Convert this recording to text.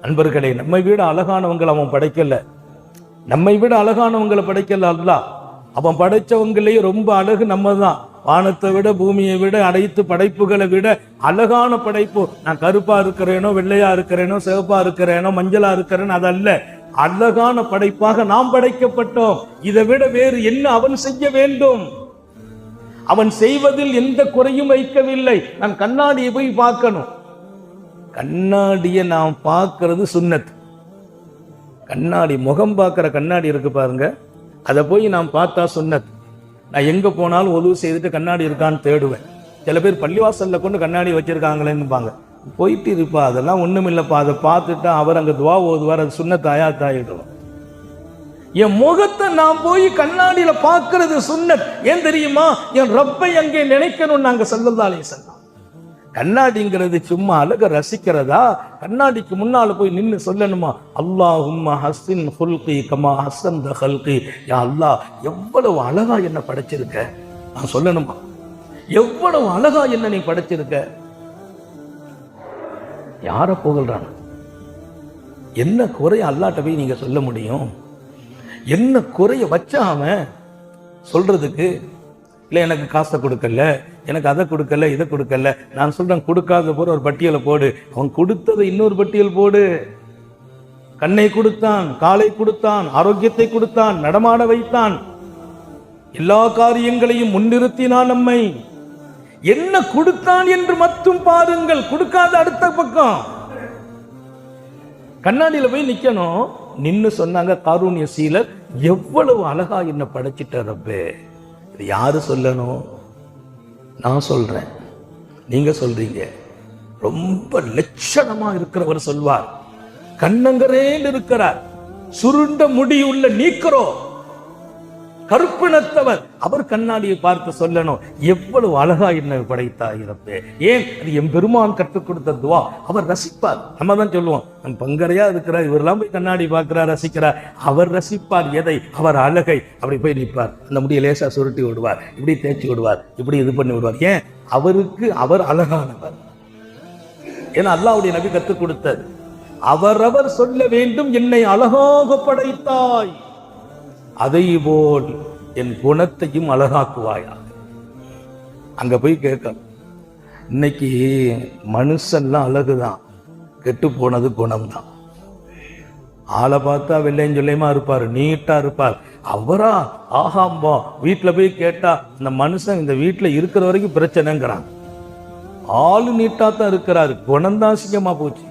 அன்பர்களே, நம்மை விட அழகானவங்களை அவன் படைக்கல, நம்மை விட அழகானவங்களை படைக்கல அல்லாஹ். அவன் படைச்சவங்களே ரொம்ப அழகு நம்ம தான். வானத்தை விட பூமியை விட அனைத்து படைப்புகளை விட அழகான படைப்பு. நான் கருப்பா இருக்கிறேனோ, வெள்ளையா இருக்கிறேனோ, சிவப்பா இருக்கிறேனோ, மஞ்சளா இருக்கிறேனோ அதல்ல, அழகான படைப்பாக நாம் படைக்கப்பட்டோம். இதை விட வேறு என்ன அவன் செய்ய வேண்டும்? அவன் செய்வதில் எந்த குறையும் வைக்கவில்லை. நான் கண்ணாடியை போய் பார்க்கணும், கண்ணாடியை நாம் பார்க்கிறது சுன்னத். கண்ணாடி, முகம் பார்க்கிற கண்ணாடி இருக்கு பாருங்க, அதை போய் நாம் பார்த்தா சுன்னத். நான் எங்க போனாலும் ஒழுவு செய்துட்டு கண்ணாடி இருக்கான்னு தேடுவேன். சில பேர் பள்ளிவாசல்ல கொண்டு கண்ணாடி வச்சிருக்காங்களேன்னுப்பாங்க. போயிட்டு இருப்பா, அதெல்லாம் ஒண்ணும் இல்லப்பா, அதை பார்த்துட்டா அவர் அங்க துவா ஓதுவார், அது சுன்னத் ஆயாத்தாயிடும். என் முகத்தை நான் போய் கண்ணாடியில பார்க்கிறது சுன்னத். ஏன் தெரியுமா? என் ரப்பை அங்கே நினைக்கணும். நாங்க ஸல்லல்லாஹு அலைஹி வஸல்லம். கண்ணாடிங்கிறது சும்மா அழக ரசிக்கிறதா? கண்ணாடிக்கு முன்னால போய் நின்று சொல்லணுமா, அல்லாஹும்ம ஹஸ்ஸின் ஹுல்கி கமா ஹஸ்ஸன்த ஹல்கி. யா அல்லாஹ், எவ்வளவு அழகா என்ன படைச்சிருக்க. நான் சொல்லணுமா, எவ்வளவு அழகா என்ன நீ படைச்சிருக்க. யார புகழ்றான்? என்ன குறைய அல்லாட்ட போய் நீங்க சொல்ல முடியும்? என்ன குறைய வச்சாம சொல்றதுக்கு? இல்லை எனக்கு காசை கொடுக்கல, எனக்கு அதை கொடுக்கல, இதை கொடுக்கல. நான் சொல்றேன், கொடுக்காத போற ஒரு பட்டியலை போடு, அவன் கொடுத்ததை இன்னொரு பட்டியல் போடு. கண்ணை கொடுத்தான், காலை கொடுத்தான், ஆரோக்கியத்தை கொடுத்தான், நடமாட வைத்தான், எல்லா காரியங்களையும் முன்னிறுத்தினான். நம்மை என்ன கொடுத்தான் என்று மட்டும் பாருங்கள், கொடுக்காத அடுத்த பக்கம். கண்ணாடியில போய் நிக்கணும். நின்னு சொன்னாங்க காரூணிய சீலர், எவ்வளவு அழகா என்ன படைச்சிட்ட ரப்பே. இது யாரு சொல்லணும்? நான் சொல்றேன், நீங்க சொல்றீங்க. ரொம்ப லட்சணமா இருக்கிறவர் சொல்வார், கண்ணங்கரேல் இருக்கிறார், சுருண்ட முடி உள்ள நீக்கிறோ, கருப்பினத்தவர், அவர் கண்ணாடியை பார்த்து சொல்லணும், எவ்வளவு அழகா என்ன படைத்தாய் ரப்பே. ஏன்? அது என் பெருமான் கற்றுக் கொடுத்த துவா. அவர் ரசிப்பார். நம்ம தான் சொல்லுவோம், நம்ம பங்கரையா இருக்கிறார், இவரெல்லாம் போய் கண்ணாடி பார்க்கிறார், ரசிக்கிறார். அவர் ரசிப்பார் எதை? அவர் அழகை. அப்படி போய் நிற்பார், அந்த முடியை லேசா சுருட்டி விடுவார், இப்படி தேய்ச்சி விடுவார், இப்படி இது பண்ணி விடுவார். ஏன்? அவருக்கு அவர் அழகானவர். ஏன்னா அல்லாஹ்வுடைய நபி கற்றுக் கொடுத்தது. அவரவர் சொல்ல வேண்டும், என்னை அழகாக படைத்தாய், அதை போல் என் குணத்தையும் அழகாக்குவாயா. அங்க போய் கேட்கணும். இன்னைக்கு மனுஷன்லாம் அழகுதான், கெட்டு போனது குணம்தான். ஆளை பார்த்தா வெள்ளையும் சொல்லியமா இருப்பார், நீட்டா இருப்பார். அவரா ஆகாம்பா. வீட்டுல போய் கேட்டா, இந்த மனுஷன் இந்த வீட்டுல இருக்கிற வரைக்கும் பிரச்சனைங்கிறாங்க. ஆளு நீட்டா தான் இருக்கிறாரு, குணம்தான் அசிங்கமா போச்சு.